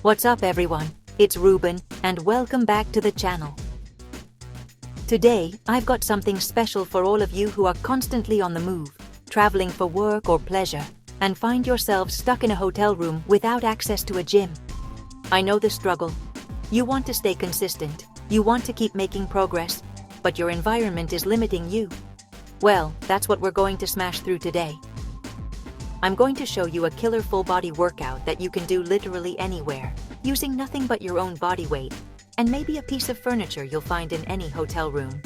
What's up everyone? It's Ruben, and welcome back to the channel. Today, I've got something special for all of you who are constantly on the move, traveling for work or pleasure, and find yourselves stuck in a hotel room without access to a gym. I know the struggle. You want to stay consistent, you want to keep making progress, but your environment is limiting you. Well, that's what we're going to smash through today. I'm going to show you a killer full body workout that you can do literally anywhere, using nothing but your own body weight, and maybe a piece of furniture you'll find in any hotel room.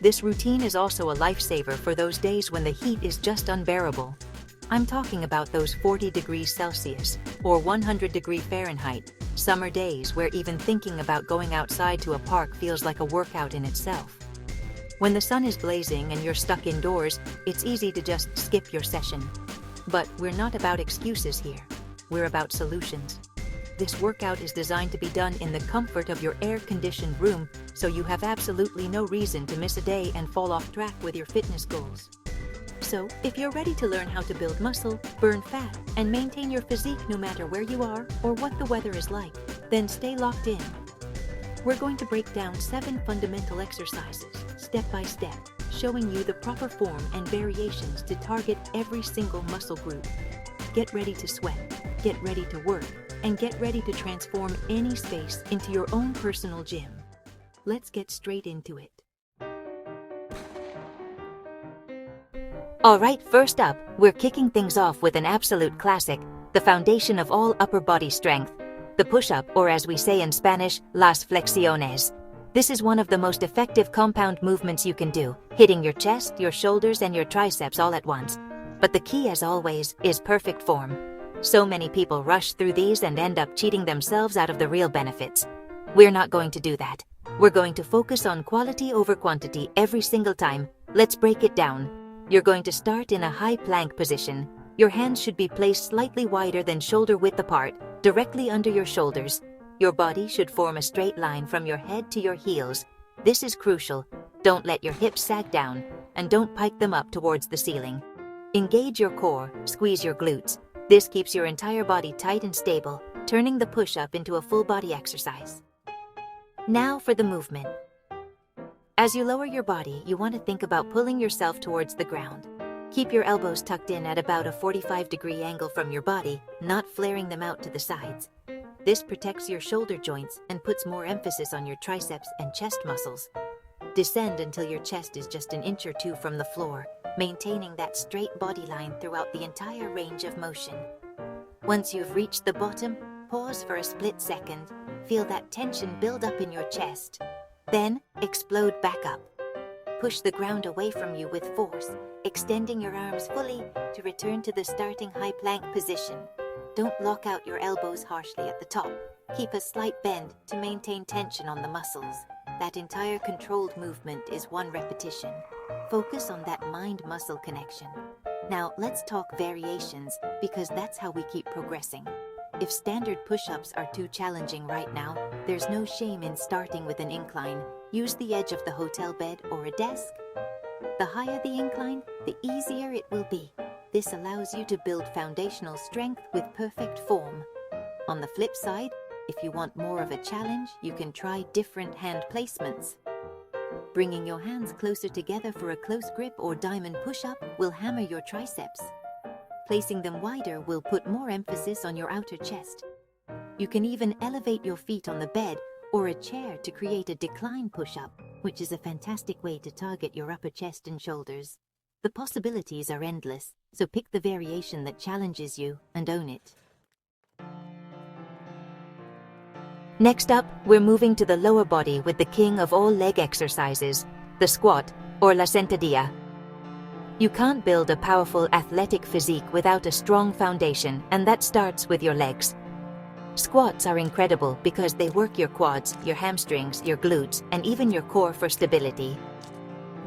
This routine is also a lifesaver for those days when the heat is just unbearable. I'm talking about those 40 degrees Celsius or 100 degree Fahrenheit summer days where even thinking about going outside to a park feels like a workout in itself. When the sun is blazing and you're stuck indoors, it's easy to just skip your session. But we're not about excuses here. We're about solutions. This workout is designed to be done in the comfort of your air-conditioned room, so you have absolutely no reason to miss a day and fall off track with your fitness goals. So, if you're ready to learn how to build muscle, burn fat, and maintain your physique no matter where you are or what the weather is like, then stay locked in. We're going to break down 7 fundamental exercises, step by step, showing you the proper form and variations to target every single muscle group. Get ready to sweat, get ready to work, and get ready to transform any space into your own personal gym. Let's get straight into it. Alright, first up, we're kicking things off with an absolute classic, the foundation of all upper body strength, the push-up, or as we say in Spanish, las flexiones. This is one of the most effective compound movements you can do, hitting your chest, your shoulders, and your triceps all at once. But the key, as always, is perfect form. So many people rush through these and end up cheating themselves out of the real benefits. We're not going to do that. We're going to focus on quality over quantity every single time. Let's break it down. You're going to start in a high plank position. Your hands should be placed slightly wider than shoulder width apart, directly under your shoulders. Your body should form a straight line from your head to your heels. This is crucial. Don't let your hips sag down, and don't pike them up towards the ceiling. Engage your core, squeeze your glutes. This keeps your entire body tight and stable, turning the push-up into a full-body exercise. Now for the movement. As you lower your body, you want to think about pulling yourself towards the ground. Keep your elbows tucked in at about a 45-degree angle from your body, not flaring them out to the sides. This protects your shoulder joints and puts more emphasis on your triceps and chest muscles. Descend until your chest is just an inch or two from the floor, maintaining that straight body line throughout the entire range of motion. Once you've reached the bottom, pause for a split second. Feel that tension build up in your chest. Then, explode back up. Push the ground away from you with force, extending your arms fully to return to the starting high plank position. Don't lock out your elbows harshly at the top. Keep a slight bend to maintain tension on the muscles. That entire controlled movement is one repetition. Focus on that mind-muscle connection. Now, let's talk variations, because that's how we keep progressing. If standard push-ups are too challenging right now, there's no shame in starting with an incline. Use the edge of the hotel bed or a desk. The higher the incline, the easier it will be. This allows you to build foundational strength with perfect form. On the flip side, if you want more of a challenge, you can try different hand placements. Bringing your hands closer together for a close grip or diamond push-up will hammer your triceps. Placing them wider will put more emphasis on your outer chest. You can even elevate your feet on the bed or a chair to create a decline push-up, which is a fantastic way to target your upper chest and shoulders. The possibilities are endless, so pick the variation that challenges you and own it. Next up, we're moving to the lower body with the king of all leg exercises, the squat, or la sentadilla. You can't build a powerful athletic physique without a strong foundation, and that starts with your legs. Squats are incredible because they work your quads, your hamstrings, your glutes, and even your core for stability.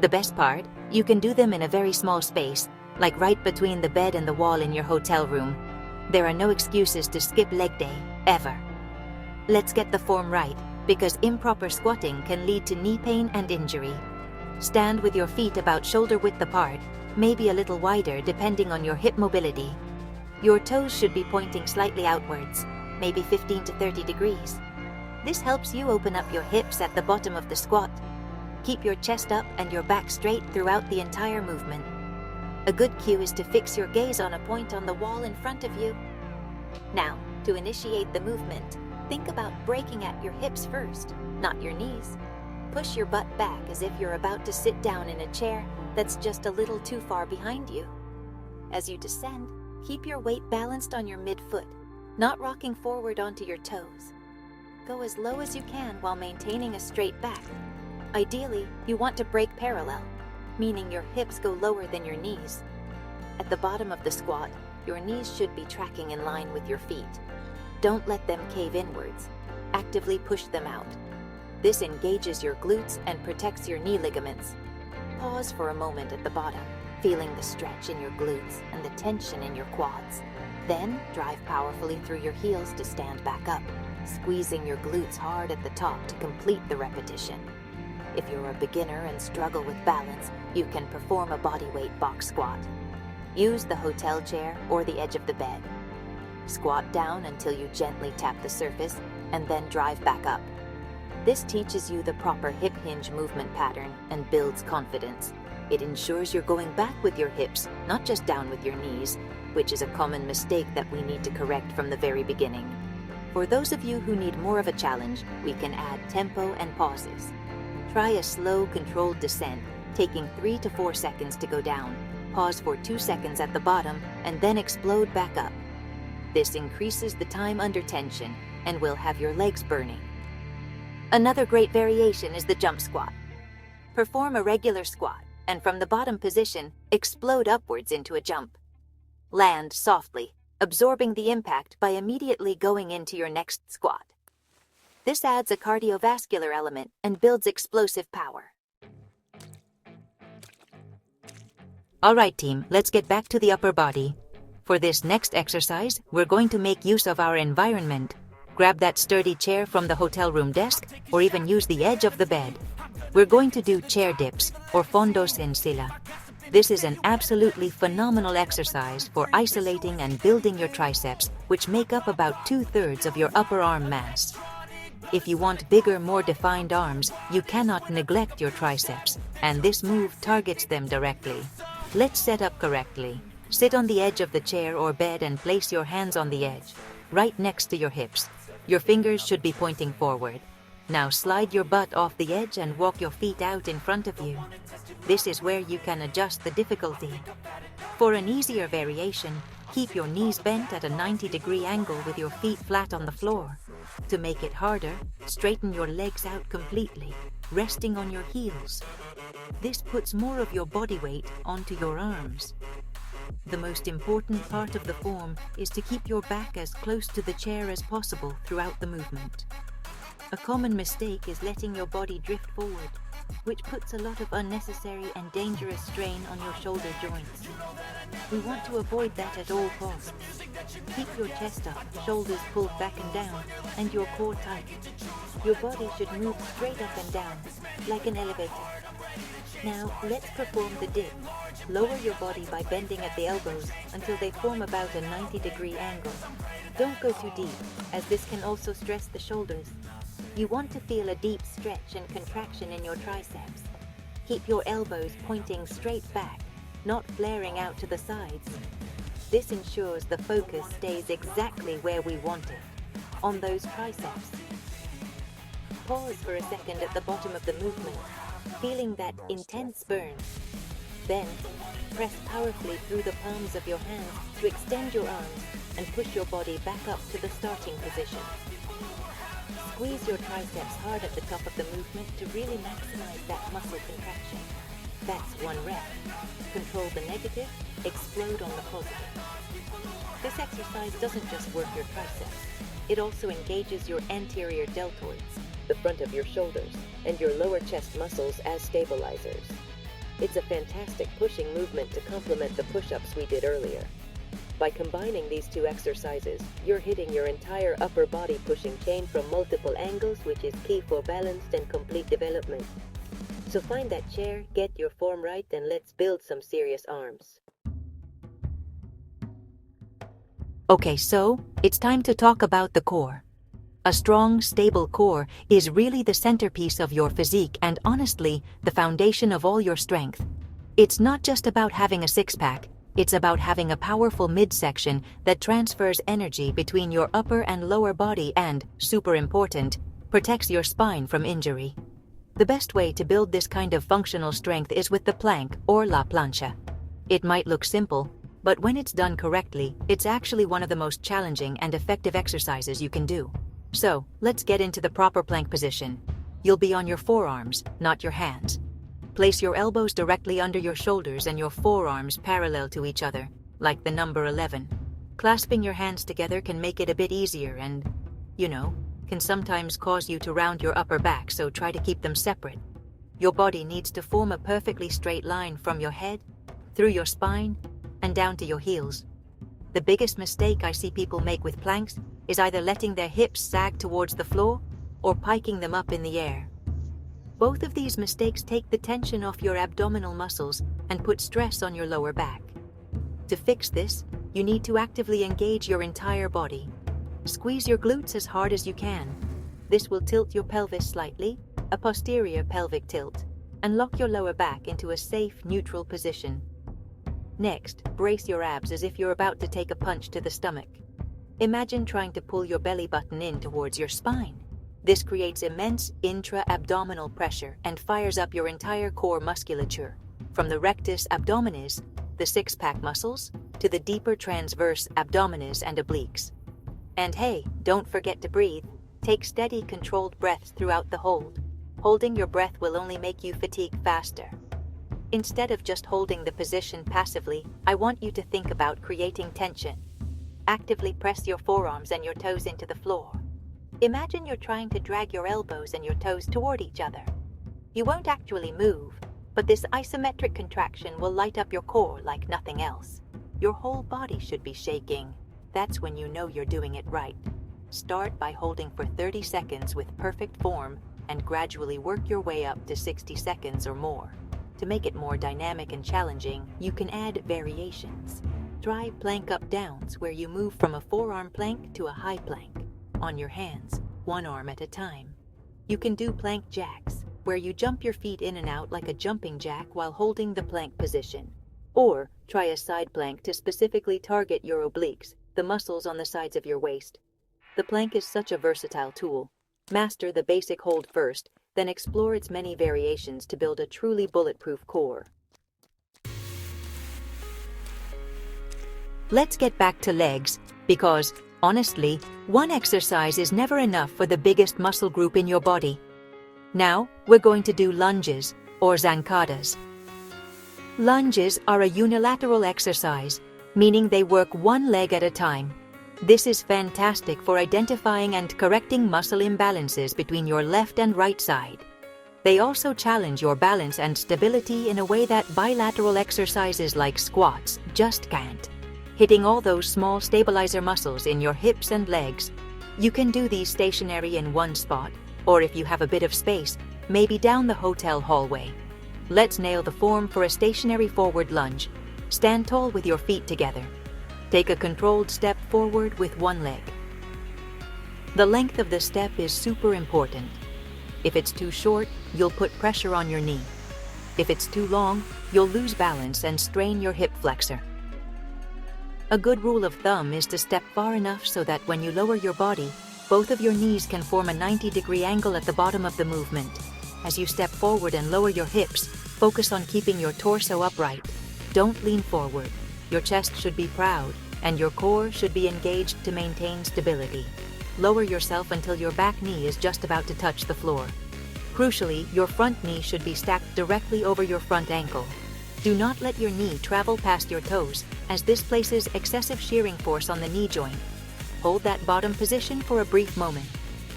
The best part, you can do them in a very small space, like right between the bed and the wall in your hotel room. There are no excuses to skip leg day, ever. Let's get the form right, because improper squatting can lead to knee pain and injury. Stand with your feet about shoulder width apart, maybe a little wider depending on your hip mobility. Your toes should be pointing slightly outwards. maybe 15 to 30 degrees. This helps you open up your hips at the bottom of the squat. Keep your chest up and your back straight throughout the entire movement. A good cue is to fix your gaze on a point on the wall in front of you. Now, to initiate the movement, think about braking at your hips first, not your knees. Push your butt back as if you're about to sit down in a chair that's just a little too far behind you. As you descend, keep your weight balanced on your midfoot, not rocking forward onto your toes. Go as low as you can while maintaining a straight back. Ideally, you want to break parallel, meaning your hips go lower than your knees. At the bottom of the squat, your knees should be tracking in line with your feet. Don't let them cave inwards. Actively push them out. This engages your glutes and protects your knee ligaments. Pause for a moment at the bottom, feeling the stretch in your glutes and the tension in your quads. Then, drive powerfully through your heels to stand back up, squeezing your glutes hard at the top to complete the repetition. If you're a beginner and struggle with balance, you can perform a bodyweight box squat. Use the hotel chair or the edge of the bed. Squat down until you gently tap the surface and then drive back up. This teaches you the proper hip hinge movement pattern and builds confidence. It ensures you're going back with your hips, not just down with your knees, which is a common mistake that we need to correct from the very beginning. For those of you who need more of a challenge, we can add tempo and pauses. Try a slow, controlled descent, taking 3 to 4 seconds to go down. Pause for 2 seconds at the bottom, and then explode back up. This increases the time under tension and will have your legs burning. Another great variation is the jump squat. Perform a regular squat, and from the bottom position, explode upwards into a jump. Land softly, absorbing the impact by immediately going into your next squat. This adds a cardiovascular element and builds explosive power. Alright team, let's get back to the upper body. For this next exercise, we're going to make use of our environment. Grab that sturdy chair from the hotel room desk, or even use the edge of the bed. We're going to do chair dips, or fondos en silla. This is an absolutely phenomenal exercise for isolating and building your triceps, which make up about 2/3 of your upper arm mass. If you want bigger, more defined arms, you cannot neglect your triceps, and this move targets them directly. Let's set up correctly. Sit on the edge of the chair or bed and place your hands on the edge, right next to your hips. Your fingers should be pointing forward. Now slide your butt off the edge and walk your feet out in front of you. This is where you can adjust the difficulty. For an easier variation, keep your knees bent at a 90-degree angle with your feet flat on the floor. To make it harder, straighten your legs out completely, resting on your heels. This puts more of your body weight onto your arms. The most important part of the form is to keep your back as close to the chair as possible throughout the movement. A common mistake is letting your body drift forward, which puts a lot of unnecessary and dangerous strain on your shoulder joints. We want to avoid that at all costs. Keep your chest up, shoulders pulled back and down, and your core tight. Your body should move straight up and down, like an elevator. Now, let's perform the dip. Lower your body by bending at the elbows until they form about a 90-degree angle. Don't go too deep, as this can also stress the shoulders. You want to feel a deep stretch and contraction in your triceps. Keep your elbows pointing straight back, not flaring out to the sides. This ensures the focus stays exactly where we want it, on those triceps. Pause for a second at the bottom of the movement, feeling that intense burn. Then, press powerfully through the palms of your hands to extend your arms and push your body back up to the starting position. Squeeze your triceps hard at the top of the movement to really maximize that muscle contraction. That's 1 rep. Control the negative, explode on the positive. This exercise doesn't just work your triceps. It also engages your anterior deltoids, the front of your shoulders, and your lower chest muscles as stabilizers. It's a fantastic pushing movement to complement the push-ups we did earlier. By combining these 2 exercises, you're hitting your entire upper body pushing chain from multiple angles, which is key for balanced and complete development. So find that chair, get your form right, and let's build some serious arms. Okay, so it's time to talk about the core. A strong, stable core is really the centerpiece of your physique and honestly, the foundation of all your strength. It's not just about having a six-pack, it's about having a powerful midsection that transfers energy between your upper and lower body and, super important, protects your spine from injury. The best way to build this kind of functional strength is with the plank or la plancha. It might look simple, but when it's done correctly, it's actually one of the most challenging and effective exercises you can do. So, let's get into the proper plank position. You'll be on your forearms, not your hands. Place your elbows directly under your shoulders and your forearms parallel to each other, like the number 11. Clasping your hands together can make it a bit easier and, can sometimes cause you to round your upper back, so try to keep them separate. Your body needs to form a perfectly straight line from your head, through your spine, and down to your heels. The biggest mistake I see people make with planks is either letting their hips sag towards the floor or piking them up in the air. Both of these mistakes take the tension off your abdominal muscles and put stress on your lower back. To fix this, you need to actively engage your entire body. Squeeze your glutes as hard as you can. This will tilt your pelvis slightly, a posterior pelvic tilt, and lock your lower back into a safe, neutral position. Next, brace your abs as if you're about to take a punch to the stomach. Imagine trying to pull your belly button in towards your spine. This creates immense intra-abdominal pressure and fires up your entire core musculature, from the rectus abdominis, the six-pack muscles, to the deeper transverse abdominis and obliques. And hey, don't forget to breathe. Take steady, controlled breaths throughout the hold. Holding your breath will only make you fatigue faster. Instead of just holding the position passively, I want you to think about creating tension. Actively press your forearms and your toes into the floor. Imagine you're trying to drag your elbows and your toes toward each other. You won't actually move, but this isometric contraction will light up your core like nothing else. Your whole body should be shaking. That's when you know you're doing it right. Start by holding for 30 seconds with perfect form and gradually work your way up to 60 seconds or more. To make it more dynamic and challenging, you can add variations. Try plank up downs, where you move from a forearm plank to a high plank, on your hands, one arm at a time. You can do plank jacks, where you jump your feet in and out like a jumping jack while holding the plank position. Or try a side plank to specifically target your obliques, the muscles on the sides of your waist. The plank is such a versatile tool. Master the basic hold first, then explore its many variations to build a truly bulletproof core. Let's get back to legs, because, honestly, one exercise is never enough for the biggest muscle group in your body. Now, we're going to do lunges, or zancadas. Lunges are a unilateral exercise, meaning they work one leg at a time. This is fantastic for identifying and correcting muscle imbalances between your left and right side. They also challenge your balance and stability in a way that bilateral exercises like squats just can't. Hitting all those small stabilizer muscles in your hips and legs. You can do these stationary in one spot, or if you have a bit of space, maybe down the hotel hallway. Let's nail the form for a stationary forward lunge. Stand tall with your feet together. Take a controlled step forward with one leg. The length of the step is super important. If it's too short, you'll put pressure on your knee. If it's too long, you'll lose balance and strain your hip flexor. A good rule of thumb is to step far enough so that when you lower your body, both of your knees can form a 90-degree angle at the bottom of the movement. As you step forward and lower your hips, focus on keeping your torso upright. Don't lean forward. Your chest should be proud, and your core should be engaged to maintain stability. Lower yourself until your back knee is just about to touch the floor. Crucially, your front knee should be stacked directly over your front ankle. Do not let your knee travel past your toes, as this places excessive shearing force on the knee joint. Hold that bottom position for a brief moment.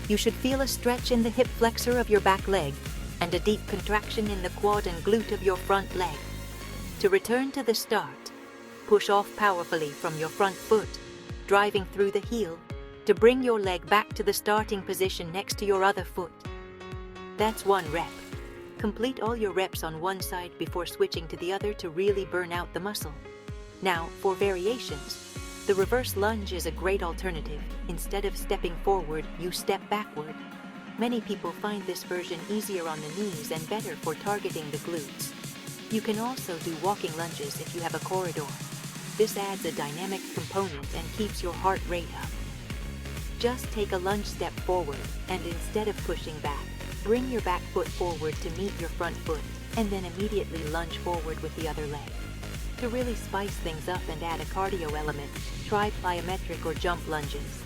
You should feel a stretch in the hip flexor of your back leg and a deep contraction in the quad and glute of your front leg. To return to the start, push off powerfully from your front foot, driving through the heel, to bring your leg back to the starting position next to your other foot. That's one rep. Complete all your reps on one side before switching to the other to really burn out the muscle. Now, for variations. The reverse lunge is a great alternative. Instead of stepping forward, you step backward. Many people find this version easier on the knees and better for targeting the glutes. You can also do walking lunges if you have a corridor. This adds a dynamic component and keeps your heart rate up. Just take a lunge step forward, and instead of pushing back, bring your back foot forward to meet your front foot, and then immediately lunge forward with the other leg. To really spice things up and add a cardio element, try plyometric or jump lunges.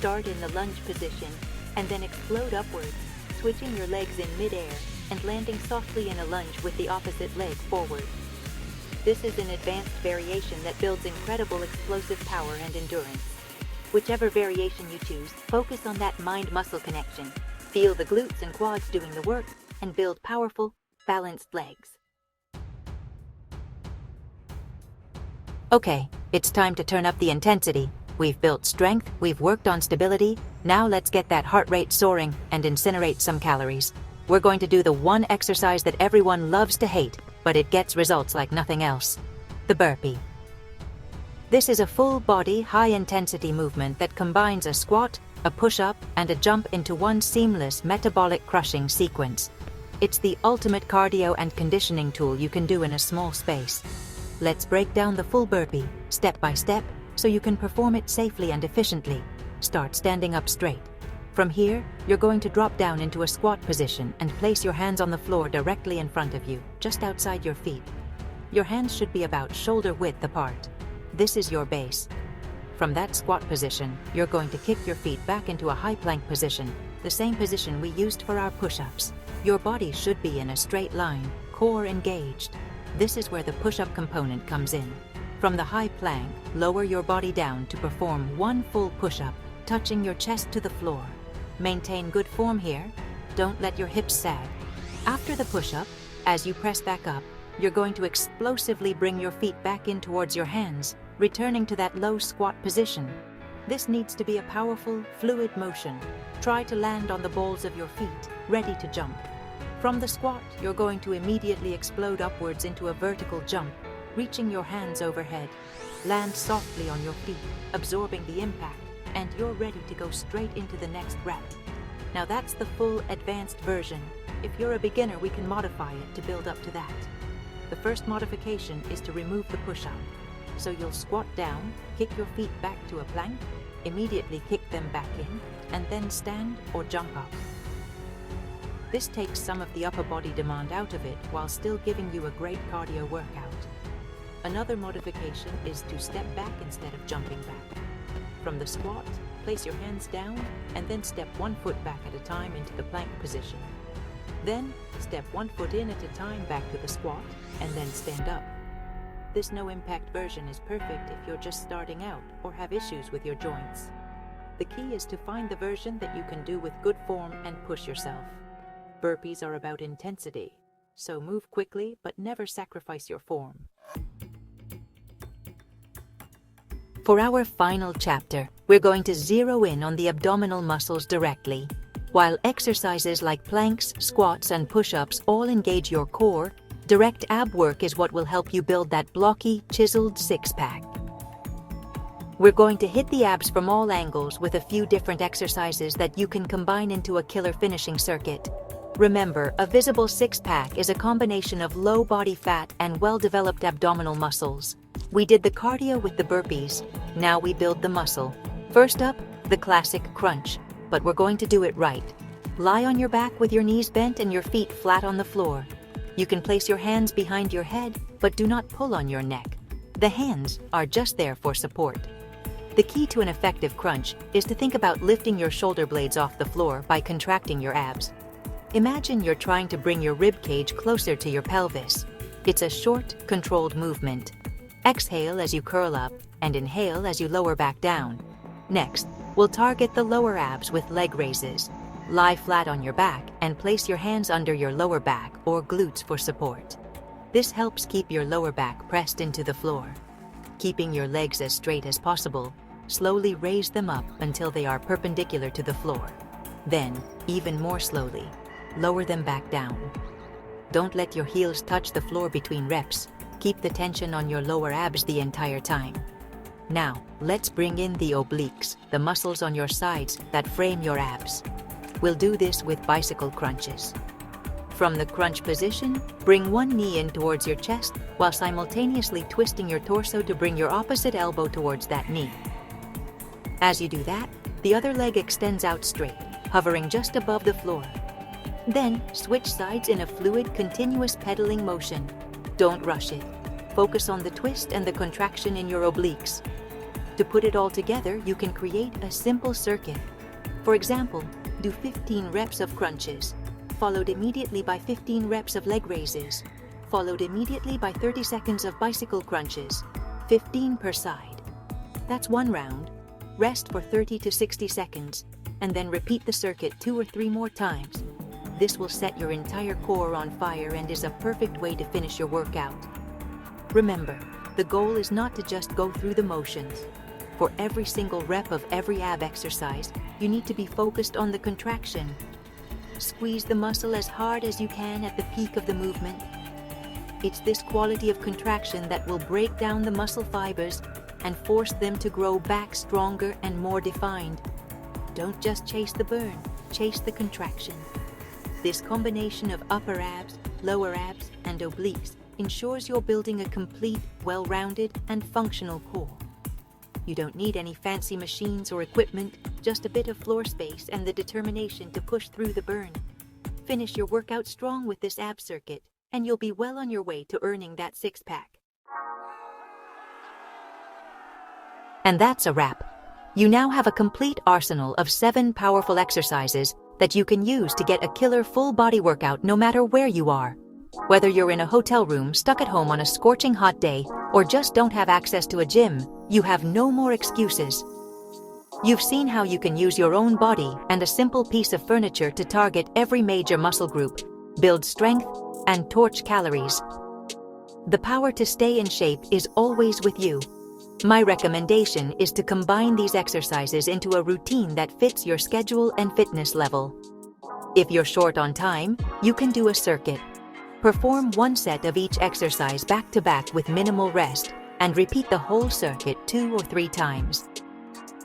Start in the lunge position, and then explode upwards, switching your legs in mid-air and landing softly in a lunge with the opposite leg forward. This is an advanced variation that builds incredible explosive power and endurance. Whichever variation you choose, focus on that mind-muscle connection. Feel the glutes and quads doing the work, and build powerful, balanced legs. Okay, it's time to turn up the intensity. We've built strength, we've worked on stability, now let's get that heart rate soaring and incinerate some calories. We're going to do the one exercise that everyone loves to hate, but it gets results like nothing else: the burpee. This is a full-body, high-intensity movement that combines a squat, a push-up, and a jump into one seamless metabolic crushing sequence. It's the ultimate cardio and conditioning tool you can do in a small space. Let's break down the full burpee, step by step, so you can perform it safely and efficiently. Start standing up straight. From here, you're going to drop down into a squat position and place your hands on the floor directly in front of you, just outside your feet. Your hands should be about shoulder width apart. This is your base. From that squat position, you're going to kick your feet back into a high plank position, the same position we used for our push-ups. Your body should be in a straight line, core engaged. This is where the push-up component comes in. From the high plank, lower your body down to perform one full push-up, touching your chest to the floor. Maintain good form here. Don't let your hips sag. After the push-up, as you press back up, you're going to explosively bring your feet back in towards your hands, returning to that low squat position. This needs to be a powerful, fluid motion. Try to land on the balls of your feet, ready to jump. From the squat, you're going to immediately explode upwards into a vertical jump, reaching your hands overhead. Land softly on your feet, absorbing the impact, and you're ready to go straight into the next rep. Now that's the full advanced version. If you're a beginner, we can modify it to build up to that. The first modification is to remove the push-up. So you'll squat down, kick your feet back to a plank, immediately kick them back in, and then stand or jump up. This takes some of the upper body demand out of it while still giving you a great cardio workout. Another modification is to step back instead of jumping back. From the squat, place your hands down and then step one foot back at a time into the plank position. Then, step one foot in at a time back to the squat and then stand up. This no-impact version is perfect if you're just starting out or have issues with your joints. The key is to find the version that you can do with good form and push yourself. Burpees are about intensity, so move quickly but never sacrifice your form. For our final chapter, we're going to zero in on the abdominal muscles directly. While exercises like planks, squats, and push-ups all engage your core, direct ab work is what will help you build that blocky, chiseled six-pack. We're going to hit the abs from all angles with a few different exercises that you can combine into a killer finishing circuit. Remember, a visible six-pack is a combination of low body fat and well-developed abdominal muscles. We did the cardio with the burpees, now we build the muscle. First up, the classic crunch, but we're going to do it right. Lie on your back with your knees bent and your feet flat on the floor. You can place your hands behind your head, but do not pull on your neck. The hands are just there for support. The key to an effective crunch is to think about lifting your shoulder blades off the floor by contracting your abs. Imagine you're trying to bring your rib cage closer to your pelvis. It's a short, controlled movement. Exhale as you curl up, and inhale as you lower back down. Next, we'll target the lower abs with leg raises. Lie flat on your back and place your hands under your lower back or glutes for support. This helps keep your lower back pressed into the floor. Keeping your legs as straight as possible, slowly raise them up until they are perpendicular to the floor. Then, even more slowly, lower them back down. Don't let your heels touch the floor between reps. Keep the tension on your lower abs the entire time. Now, let's bring in the obliques, the muscles on your sides that frame your abs. We'll do this with bicycle crunches. From the crunch position, bring one knee in towards your chest while simultaneously twisting your torso to bring your opposite elbow towards that knee. As you do that, the other leg extends out straight, hovering just above the floor. Then, switch sides in a fluid, continuous pedaling motion. Don't rush it. Focus on the twist and the contraction in your obliques. To put it all together, you can create a simple circuit. For example, do 15 reps of crunches, followed immediately by 15 reps of leg raises, followed immediately by 30 seconds of bicycle crunches, 15 per side. That's one round. Rest for 30 to 60 seconds, and then repeat the circuit 2 or 3 more times. This will set your entire core on fire and is a perfect way to finish your workout. Remember, the goal is not to just go through the motions. For every single rep of every ab exercise, you need to be focused on the contraction. Squeeze the muscle as hard as you can at the peak of the movement. It's this quality of contraction that will break down the muscle fibers and force them to grow back stronger and more defined. Don't just chase the burn, chase the contraction. This combination of upper abs, lower abs, and obliques ensures you're building a complete, well-rounded, and functional core. You don't need any fancy machines or equipment, just a bit of floor space and the determination to push through the burn. Finish your workout strong with this ab circuit, and you'll be well on your way to earning that six-pack. And that's a wrap. You now have a complete arsenal of 7 powerful exercises that you can use to get a killer full-body workout no matter where you are. Whether you're in a hotel room, stuck at home on a scorching hot day, or just don't have access to a gym, you have no more excuses. You've seen how you can use your own body and a simple piece of furniture to target every major muscle group, build strength, and torch calories. The power to stay in shape is always with you. My recommendation is to combine these exercises into a routine that fits your schedule and fitness level. If you're short on time, you can do a circuit. Perform one set of each exercise back-to-back with minimal rest, and repeat the whole circuit 2 or 3 times.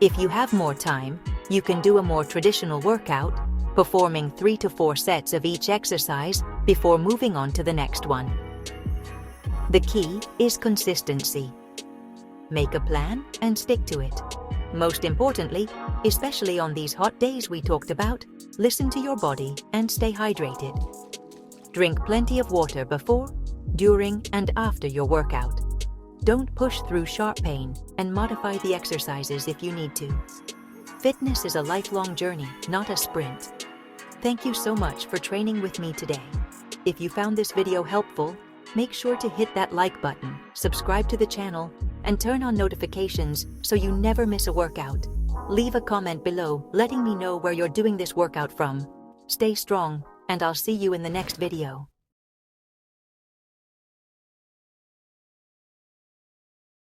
If you have more time, you can do a more traditional workout, performing 3 to 4 sets of each exercise before moving on to the next one. The key is consistency. Make a plan and stick to it. Most importantly, especially on these hot days we talked about, listen to your body and stay hydrated. Drink plenty of water before, during, and after your workout. Don't push through sharp pain, and modify the exercises if you need to. Fitness is a lifelong journey, not a sprint. Thank you so much for training with me today. If you found this video helpful, make sure to hit that like button, subscribe to the channel, and turn on notifications so you never miss a workout. Leave a comment below letting me know where you're doing this workout from. Stay strong, and I'll see you in the next video.